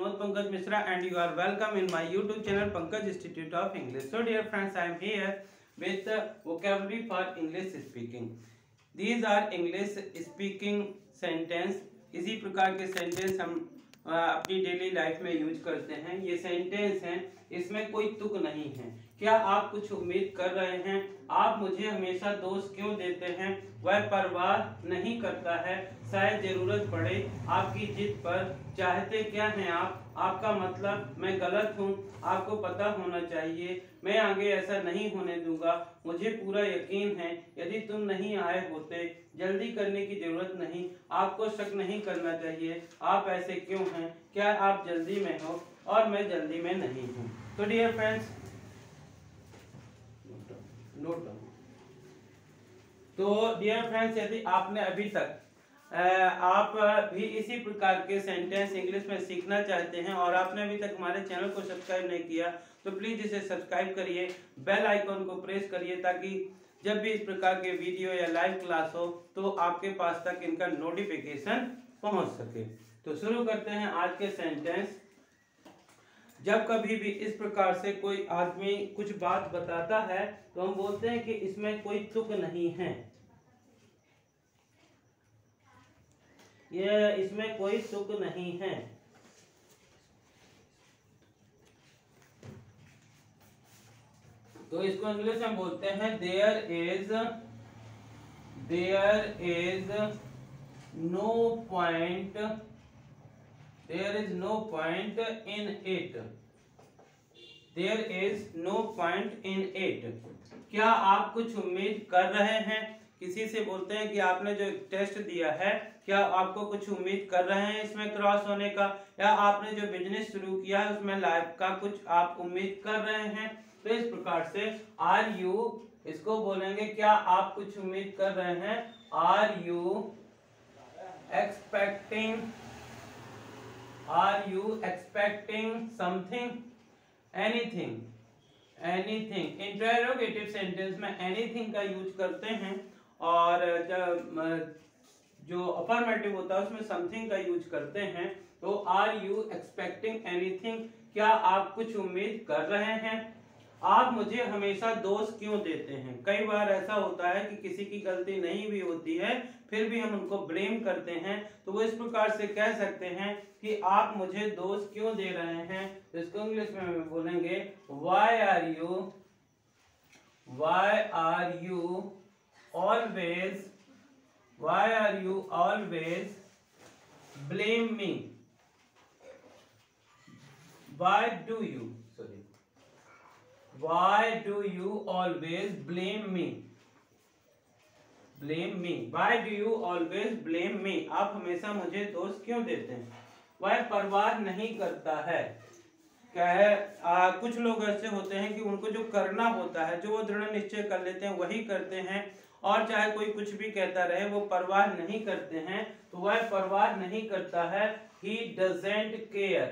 Vinod Pankaj Mishra and you are welcome in my YouTube channel Pankaj Institute of English. So dear friends, I am here with vocabulary for English speaking. These are English speaking sentence. इसी प्रकार के sentence हम अपनी daily life में use करते हैं. ये sentence हैं, इसमें कोई तुक नहीं है. क्या आप कुछ उम्मीद कर रहे हैं? आप मुझे हमेशा दोष क्यों देते हैं? वह परवाह नहीं करता है, शायद जरूरत पड़े आपकी जिद पर. चाहते क्या हैं आप? आपका मतलब मैं गलत हूँ, आपको पता होना चाहिए. मैं आगे ऐसा नहीं होने दूंगा, मुझे पूरा यकीन है. यदि तुम नहीं आए होते, जल्दी करने की जरूरत नहीं. आपको शक नहीं करना चाहिए. आप ऐसे क्यों हैं? क्या आप जल्दी में हो और मैं जल्दी में नहीं हूँ. तो डियर फ्रेंड्स, नोट डाउन. तो डियर फ्रेंड्स, यदि आपने अभी तक आप भी इसी प्रकार के सेंटेंस इंग्लिश में सीखना चाहते हैं और आपने अभी तक हमारे चैनल को सब्सक्राइब नहीं किया, तो प्लीज इसे सब्सक्राइब करिए, बेल आइकॉन को प्रेस करिए, ताकि जब भी इस प्रकार के वीडियो या लाइव क्लास हो तो आपके पास तक इनका नोटिफिकेशन पहुंच सके. तो शुरू करते हैं आज के सेंटेंस. जब कभी भी इस प्रकार से कोई आदमी कुछ बात बताता है तो हम बोलते हैं कि इसमें कोई तुक नहीं है. ये इसमें कोई तुक नहीं है. तो इसको इंग्लिश में बोलते हैं there is no point in it. There is no point in it. क्या आप कुछ उम्मीद कर रहे हैं? किसी से बोलते हैं कि आपने जो टेस्ट दिया है, क्या आपको कुछ उम्मीद कर रहे हैं इसमें क्रॉस होने का, या आपने जो बिजनेस शुरू किया है उसमें लाइफ का कुछ आप उम्मीद कर रहे हैं. तो इस प्रकार से आर यू, इसको बोलेंगे क्या आप कुछ उम्मीद कर रहे हैं. Are you expecting something, anything. Interrogative sentence में एनीथिंग का यूज करते हैं और जो अफर्मेटिव होता है उसमें समथिंग का यूज करते हैं. तो आर यू एक्सपेक्टिंग एनीथिंग, क्या आप कुछ उम्मीद कर रहे हैं. आप मुझे हमेशा दोष क्यों देते हैं. कई बार ऐसा होता है कि किसी की गलती नहीं भी होती है, फिर भी हम उनको ब्लेम करते हैं. तो वो इस प्रकार से कह सकते हैं कि आप मुझे दोष क्यों दे रहे हैं. तो इसको इंग्लिश में बोलेंगे why are you always blame me. Why do you always blame me? Why do you always blame me? आप हमेशा मुझे दोष क्यों देते हैं. वह परवाह नहीं करता है. क्या है, कुछ लोग ऐसे होते हैं कि उनको जो करना होता है, जो वो दृढ़ निश्चय कर लेते हैं वही करते हैं, और चाहे कोई कुछ भी कहता रहे वो परवाह नहीं करते हैं. तो वह परवाह नहीं करता है. He doesn't care.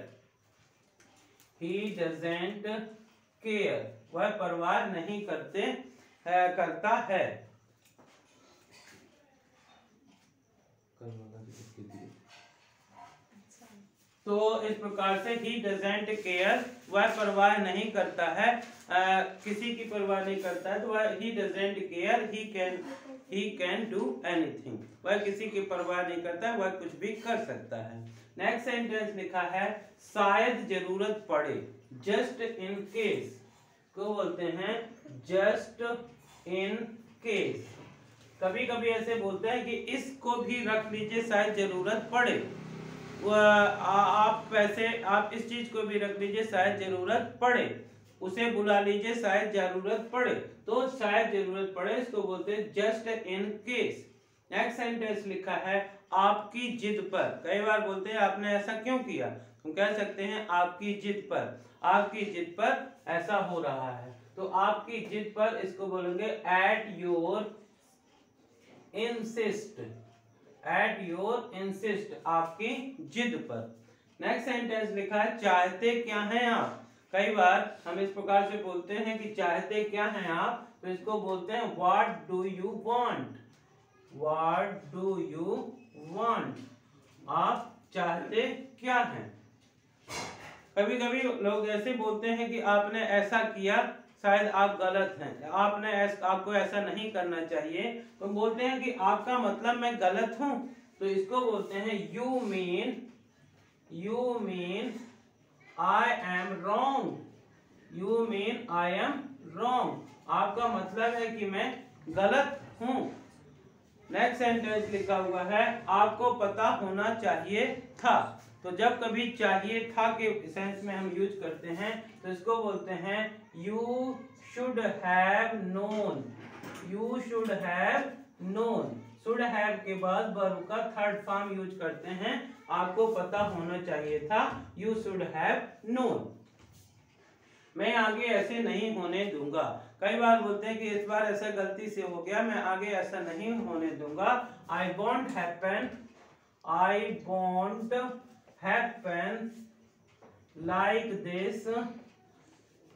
वह परवाह नहीं करता है. तो इस प्रकार से he doesn't care, वह परवाह नहीं करता है, किसी की परवाह नहीं करता है. तो वह he doesn't care, he can do anything. वह किसी की परवाह नहीं करता है, वह कुछ भी कर सकता है. नेक्स्ट सेंटेंस लिखा है शायद जरूरत पड़े. जस्ट इन केस को बोलते हैं जस्ट इन केस. कभी कभी ऐसे बोलते हैं कि इसको भी रख लीजिए शायद जरूरत पड़े. आप इस चीज को भी रख लीजिए शायद जरूरत पड़े. उसे बुला लीजिए शायद जरूरत पड़े. तो शायद जरूरत पड़े, इसको बोलते हैं just in case. Next sentence लिखा है आपकी जिद पर. कई बार बोलते हैं आपने ऐसा क्यों किया. हम कह सकते हैं आपकी जिद पर ऐसा हो रहा है. तो आपकी जिद पर, इसको बोलेंगे एट योर इंसिस्ट, आपकी जिद पर. नेक्स्ट सेंटेंस लिखा है चाहते क्या हैं आप. कई बार हम इस प्रकार से बोलते हैं कि चाहते क्या हैं आप. तो इसको बोलते हैं व्हाट डू यू वांट. आप चाहते क्या हैं. कभी कभी लोग ऐसे बोलते हैं कि आपने ऐसा किया, शायद आप गलत हैं, आपको ऐसा नहीं करना चाहिए। तो बोलते हैं कि आपका मतलब मैं गलत हूं, तो इसको बोलते हैं you mean I am wrong. You mean I am wrong, आपका मतलब है कि मैं गलत हूं। नेक्स्ट सेंटेंस लिखा हुआ है आपको पता होना चाहिए था। तो जब कभी चाहिए था के सेंस में हम यूज करते हैं तो इसको बोलते हैं you should have known. You should have known, should have के बाद वर्ब का थर्ड फॉर्म यूज करते हैं, आपको पता होना चाहिए था, यू शुड हैव नोन। मैं आगे ऐसे नहीं होने दूंगा। कई बार बोलते हैं कि इस बार ऐसा गलती से हो गया, मैं आगे ऐसा नहीं होने दूंगा। I won't happen like this,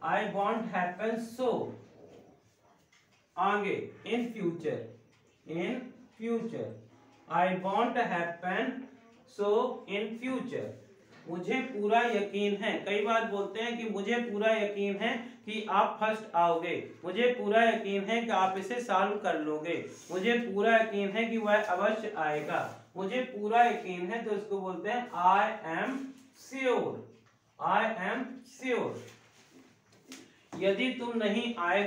I won't happen so. आगे in future I won't happen so in future. मुझे पूरा यकीन है, कई बार बोलते हैं कि मुझे पूरा यकीन है कि आप फर्स्ट आओगे, मुझे पूरा यकीन है कि आप इसे सॉल्व कर लोगे, मुझे पूरा यकीन है कि वह अवश्य आएगा, मुझे पूरा यकीन है, तो इसको बोलते हैं I am sure. I am sure. यदि तुम नहीं आए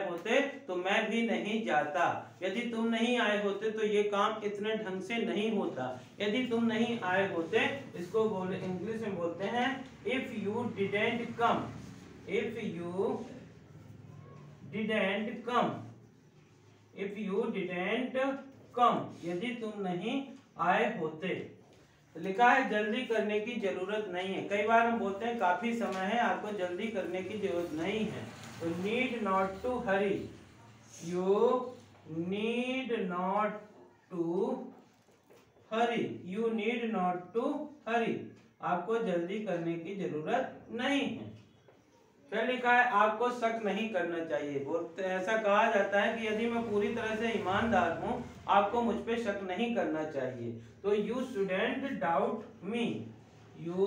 होते तो मैं भी नहीं जाता। यदि तुम नहीं आए होते तो ये काम इतने ढंग से नहीं होता। यदि तुम नहीं आए होते, इसको बोले इंग्लिश में बोलते हैं if you didn't come. If you didn't कम, यदि तुम नहीं आए होते। लिखा है जल्दी करने की जरूरत नहीं है। कई बार हम बोलते हैं काफी समय है, आपको जल्दी करने की जरूरत नहीं है। तो need not to hurry, you need not to hurry, you need not to hurry, आपको जल्दी करने की जरूरत नहीं है। फिर लिखा है आपको शक नहीं करना चाहिए। बोलते ऐसा कहा जाता है कि यदि मैं पूरी तरह से ईमानदार हूं, आपको मुझ पे शक नहीं करना चाहिए। तो you shouldn't doubt me, you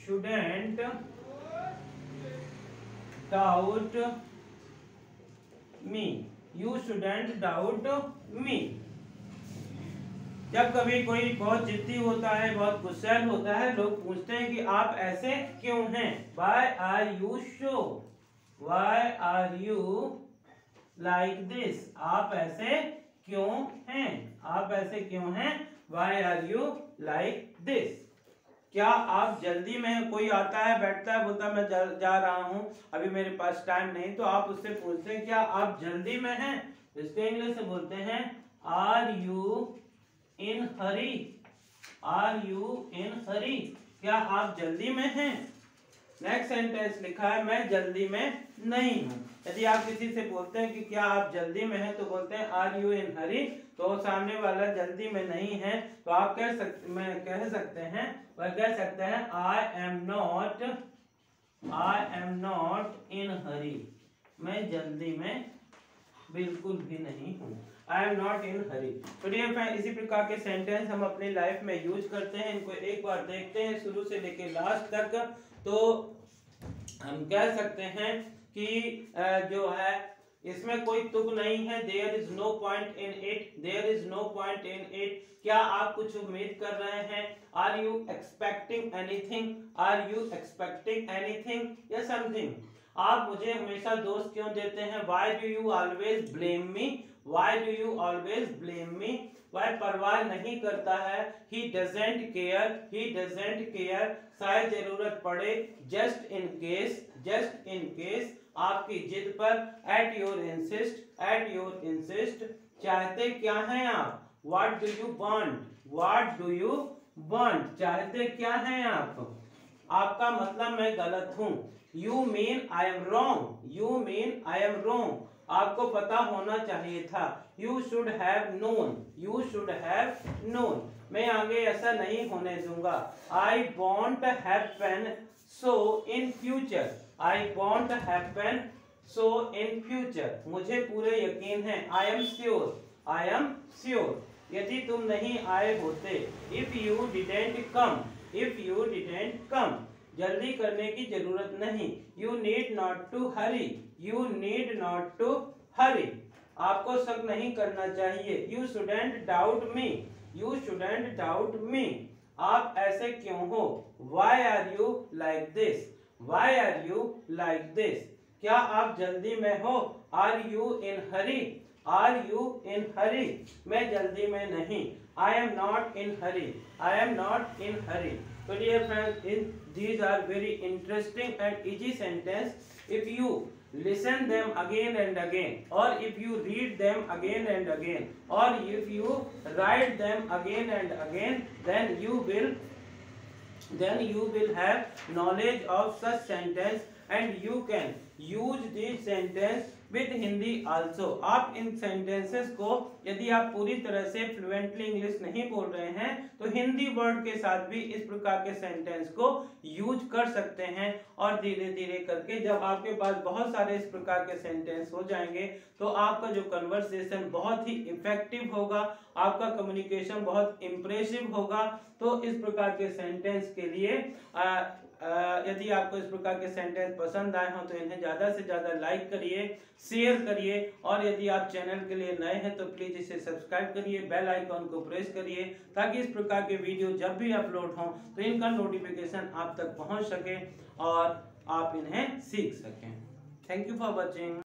shouldn't doubt me, you shouldn't doubt me. जब कभी कोई बहुत जिद्दी होता है, बहुत गुस्सैल होता है, लोग पूछते हैं कि आप ऐसे क्यों हैं? Why are you so? Why are you like this? आप ऐसे क्यों हैं? आप ऐसे क्यों हैं? Why are you like this? क्या आप जल्दी में? कोई आता है, बैठता है, बोलता है मैं जा रहा हूं, अभी मेरे पास टाइम नहीं, तो आप उससे पूछते हैं क्या आप जल्दी में हैं? इसको इंग्लिश में बोलते हैं are you in hurry. Are you in hurry, क्या आप जल्दी में हैं? नेक्स्ट सेंटेंस लिखा है मैं जल्दी में नहीं हूं। यदि आप किसी से बोलते हैं कि क्या आप जल्दी में हैं, तो बोलते हैं आर यू इन हरी, तो सामने वाला जल्दी में नहीं है, तो आप कह सकते हैं I am not in hurry, मैं जल्दी में बिल्कुल भी नहीं हूं। आई एम नॉट इन हरी। तो डियर फ्रेंड, इसी प्रकार के सेंटेंस हम अपनी लाइफ में यूज करते हैं। इनको एक बार देखते हैं शुरू से लेकर लास्ट तक, तो हम कह सकते हैं कि जो है इसमें कोई तुक नहीं है। There is no point in it, there is no point in it. क्या आप कुछ उम्मीद कर रहे हैं? Are you expecting anything? Are you expecting anything या समथिंग? आप मुझे हमेशा दोष क्यों देते हैं? Why do you always blame me? Why do you always blame me? वह परवाह नहीं करता है। He doesn't care, he doesn't care. शायद जरूरत पड़े, जस्ट इन केस, आपकी जिद पर, एट योर इंसिस्ट। चाहते क्या हैं आप? What do you want? चाहते क्या हैं आप? आपका मतलब मैं गलत हूं। You mean I am wrong, आपको पता होना चाहिए था। यू शुड हैव नोन, मैं आगे ऐसा नहीं होने दूंगा। I won't happen so in future, मुझे पूरे यकीन है। आई एम श्योर, यदि तुम नहीं आए होते। If you didn't come, if you didn't come, जल्दी करने की जरूरत नहीं। You need not to hurry, you need not to hurry, आपको शक नहीं करना चाहिए। You shouldn't doubt me, you shouldn't doubt me, आप ऐसे क्यों हो। Why are you like this, why are you like this, क्या आप जल्दी में हो। Are you in hurry, are you in hurry, मैं जल्दी में नहीं। I am not in Hari, I am not in Hari. So dear friends, these are very interesting and easy sentence. If you listen them again and again, or if you read them again and again, or if you write them again and again, then you will have knowledge of such sentence, and you can use this sentence with Hindi also. आप इन sentences को यदि आप पूरी तरह से fluently English नहीं बोल रहे हैं तो हिंदी वर्ड के साथ भी इस प्रकार के सेंटेंस को यूज कर सकते हैं। और धीरे धीरे करके जब आपके पास बहुत सारे इस प्रकार के सेंटेंस हो जाएंगे तो आपका जो कन्वर्सेशन बहुत ही इफेक्टिव होगा, आपका कम्युनिकेशन बहुत इंप्रेसिव होगा। तो इस प्रकार के सेंटेंस के लिए यदि आपको इस प्रकार के सेंटेंस पसंद आए हों तो इन्हें ज़्यादा से ज़्यादा लाइक करिए, शेयर करिए, और यदि आप चैनल के लिए नए हैं तो प्लीज़ इसे सब्सक्राइब करिए, बेल आइकॉन को प्रेस करिए, ताकि इस प्रकार के वीडियो जब भी अपलोड हों तो इनका नोटिफिकेशन आप तक पहुंच सके और आप इन्हें सीख सकें। Thank you for watching.